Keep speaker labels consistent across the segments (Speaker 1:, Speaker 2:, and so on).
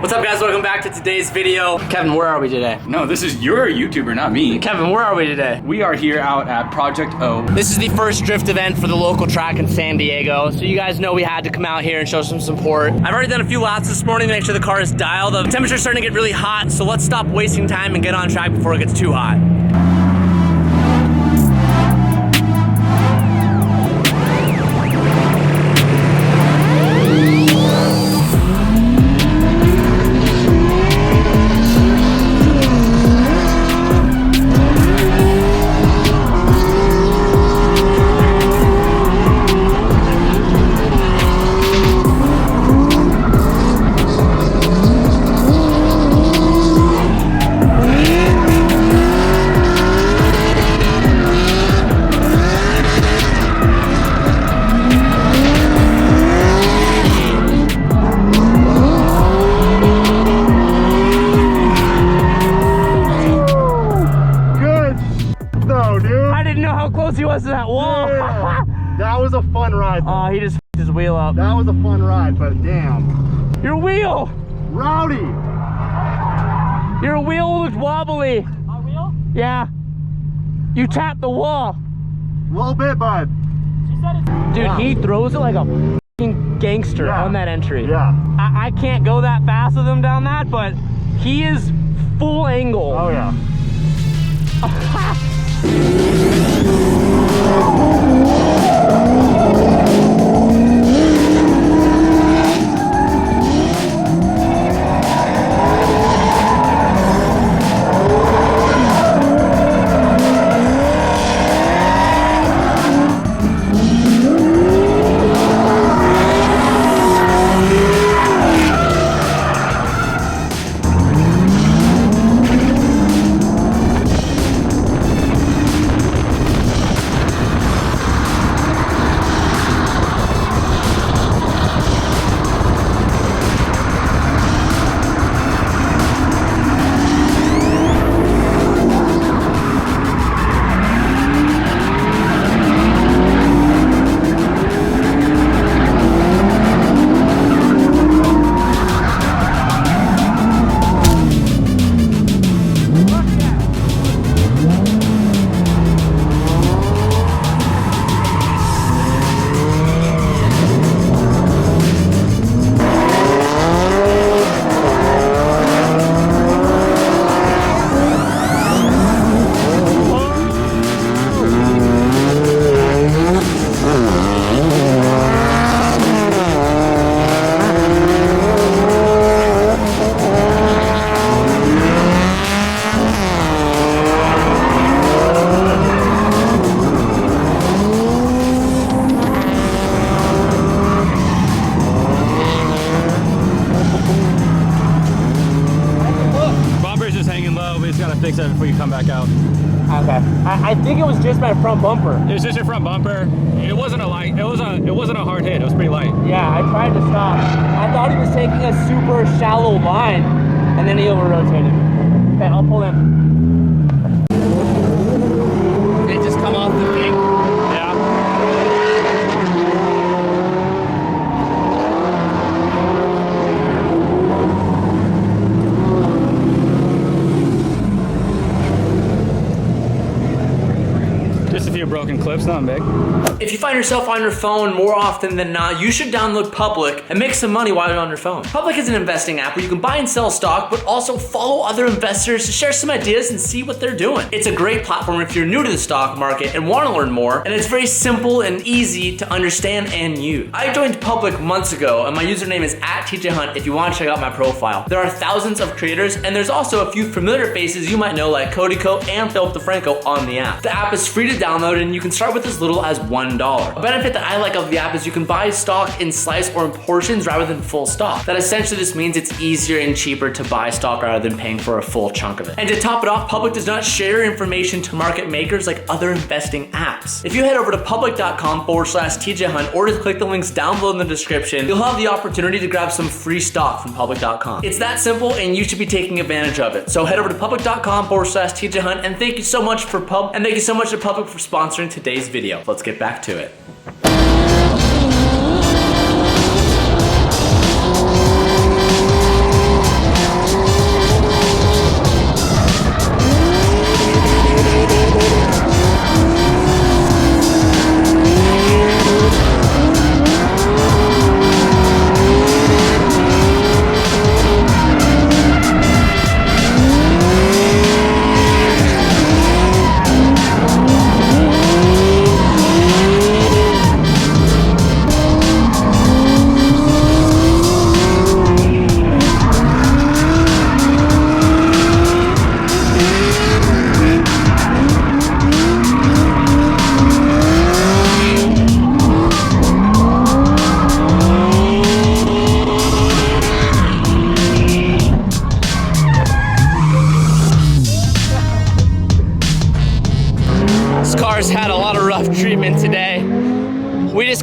Speaker 1: What's up guys, welcome back to today's video. Kevin, where are we today?
Speaker 2: No, this is your YouTuber, not me.
Speaker 1: Kevin, where are we today?
Speaker 2: We are here out at Project O.
Speaker 1: This is the first drift event for the local track in San Diego, so you guys know we had to come out here and show some support. I've already done a few laps this morning to make sure the car is dialed. The temperature's starting to get really hot, so let's stop wasting time and get on track before it gets too hot. He was to that wall.
Speaker 3: Yeah. That was a fun ride though.
Speaker 1: Oh, he just f***ed his wheel up.
Speaker 3: That was a fun ride, but damn.
Speaker 1: Your wheel!
Speaker 3: Rowdy!
Speaker 1: Your wheel looked wobbly.
Speaker 4: My wheel?
Speaker 1: Yeah. You tapped the wall.
Speaker 3: A little bit, bud.
Speaker 4: She said it's...
Speaker 1: Dude, he throws it like a f***ing gangster on that entry.
Speaker 3: Yeah.
Speaker 1: I can't go that fast with him down that, but he is full angle.
Speaker 3: Oh yeah.
Speaker 2: Fix that before you come back out.
Speaker 1: Okay. I think it was just my front bumper.
Speaker 2: It was just your front bumper. It wasn't a light. It wasn't a hard hit. It was pretty light.
Speaker 1: Yeah, I tried to stop. I thought he was taking a super shallow line, and then he over-rotated. Okay, I'll pull in. It just come off the thing.
Speaker 2: Yeah. Just a few broken clips, nothing big.
Speaker 1: If you find yourself on your phone more often than not, you should download Public and make some money while you're on your phone. Public is an investing app where you can buy and sell stock, but also follow other investors to share some ideas and see what they're doing. It's a great platform if you're new to the stock market and want to learn more, and it's very simple and easy to understand and use. I joined Public months ago, and my username is @TJHunt if you want to check out my profile. There are thousands of creators, and there's also a few familiar faces you might know like Cody Co and Philip DeFranco on the app. The app is free to download, and you can start with as little as $1. A benefit that I like of the app is you can buy stock in slice or in portions rather than full stock. That essentially just means it's easier and cheaper to buy stock rather than paying for a full chunk of it. And to top it off, Public does not share information to market makers like other investing apps. If you head over to public.com/TJHunt or just click the links down below in the description, you'll have the opportunity to grab some free stock from public.com. It's that simple and you should be taking advantage of it. So head over to public.com/TJHunt and thank you so much to Public for sponsoring today's video. Let's get back to it.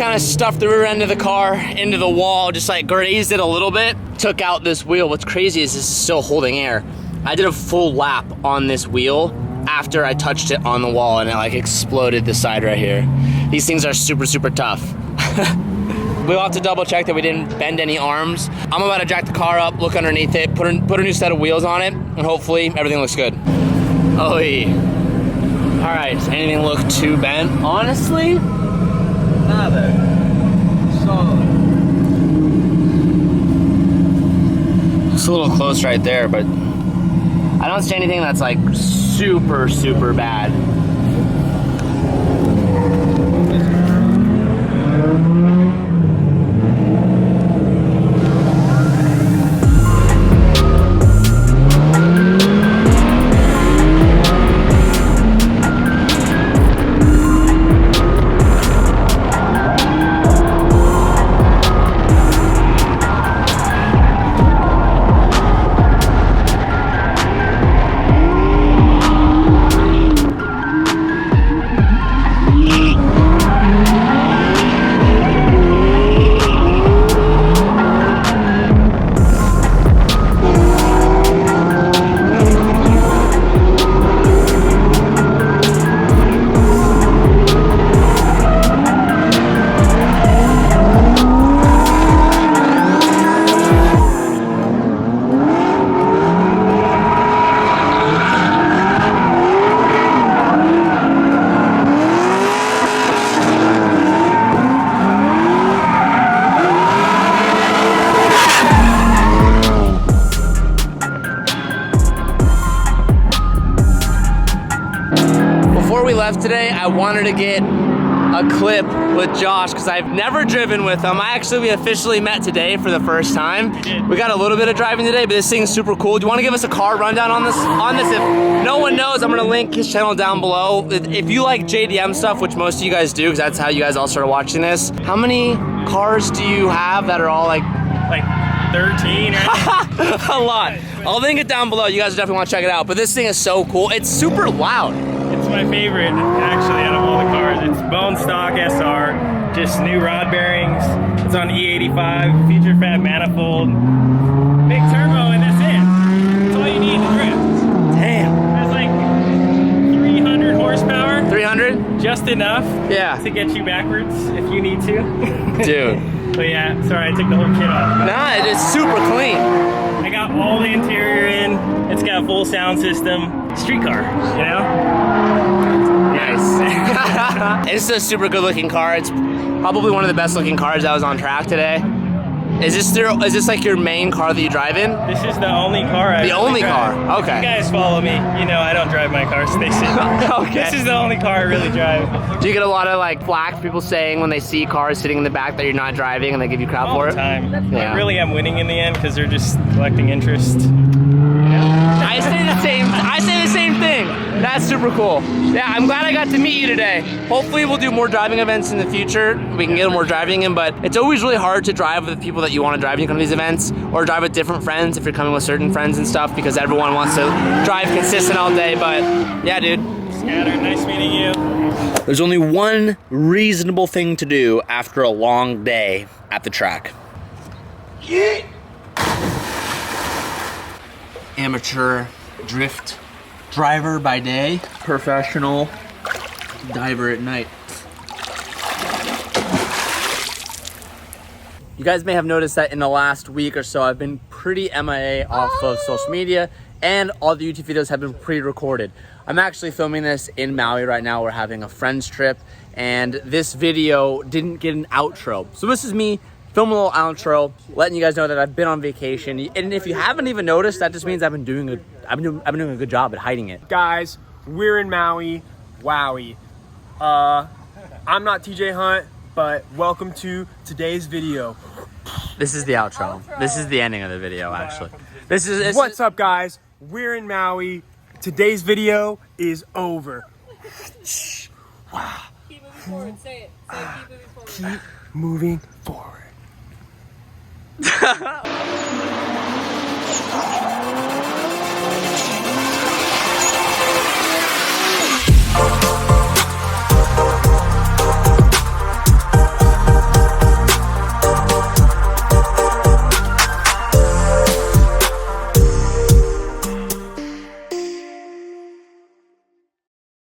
Speaker 1: kind of stuffed the rear end of the car into the wall, just like grazed it a little bit, took out this wheel. What's crazy is this is still holding air. I did a full lap on this wheel after I touched it on the wall and it like exploded the side right here. These things are super, super tough. We'll have to double check that we didn't bend any arms. I'm about to jack the car up, look underneath it, put a new set of wheels on it, and hopefully everything looks good. Oh, yeah. All right, does anything look too bent? Honestly, nada. Solid. It's a little close right there, but I don't see anything that's like super, super bad. Today I wanted to get a clip with Josh because I've never driven with him. We officially met today for the first time. We got a little bit of driving today, but this thing's super cool. Do you want to give us a car rundown on this? If no one knows, I'm gonna link his channel down below. If you like JDM stuff, which most of you guys do, because that's how you guys all started watching this. How many cars do you have that are all like
Speaker 2: 13 or
Speaker 1: a lot. I'll link it down below. You guys definitely want to check it out. But this thing is so cool. It's super loud.
Speaker 2: It's my favorite, actually, out of all the cars. It's bone stock SR, just new rod bearings. It's on E85, feature fat manifold, big turbo, and that's it. That's all you need to drift.
Speaker 1: Damn.
Speaker 2: It's like 300 horsepower.
Speaker 1: 300?
Speaker 2: Just enough.
Speaker 1: Yeah.
Speaker 2: To get you backwards if you need to.
Speaker 1: Dude.
Speaker 2: But yeah, sorry, I took the whole kit off.
Speaker 1: Nah, it is super clean.
Speaker 2: I got all the interior in. It's got full sound system. Street car, you know?
Speaker 1: Nice. It's a super good looking car. It's probably one of the best looking cars that was on track today. Is this like your main car that you drive in?
Speaker 2: This is the only car I
Speaker 1: The only
Speaker 2: drive.
Speaker 1: car, okay.
Speaker 2: You guys follow me. You know I don't drive my car station.
Speaker 1: Okay.
Speaker 2: This is the only car I really drive.
Speaker 1: Do you get a lot of like flack, people saying when they see cars sitting in the back that you're not driving and they give you crap
Speaker 2: All
Speaker 1: for
Speaker 2: the
Speaker 1: it?
Speaker 2: time.
Speaker 1: Yeah.
Speaker 2: I really am winning in the end because they're just collecting interest.
Speaker 1: I say the same thing. That's super cool. Yeah, I'm glad I got to meet you today. Hopefully we'll do more driving events in the future. We can get more driving in, but it's always really hard to drive with people that you want to drive when you come to these events, or drive with different friends if you're coming with certain friends and stuff, because everyone wants to drive consistent all day. But yeah, dude.
Speaker 2: Scatter, nice meeting you.
Speaker 1: There's only one reasonable thing to do after a long day at the track. Yeah. Amateur drift driver by day, professional diver at night. You guys may have noticed that in the last week or so, I've been pretty MIA off of social media, and all the YouTube videos have been pre-recorded. I'm actually filming this in Maui right now. We're having a friend's trip, and this video didn't get an outro. So this is me filming a little outro, letting you guys know that I've been on vacation. And if you haven't even noticed, that just means I've been doing a good job at hiding it.
Speaker 4: Guys, we're in Maui. Wowie. I'm not TJ Hunt, but welcome to today's video.
Speaker 1: This is the outro. This is the ending of the video, actually.
Speaker 4: What's up, guys? We're in Maui. Today's video is over.
Speaker 5: Keep moving forward. Say it. Say keep moving forward.
Speaker 4: Keep moving forward.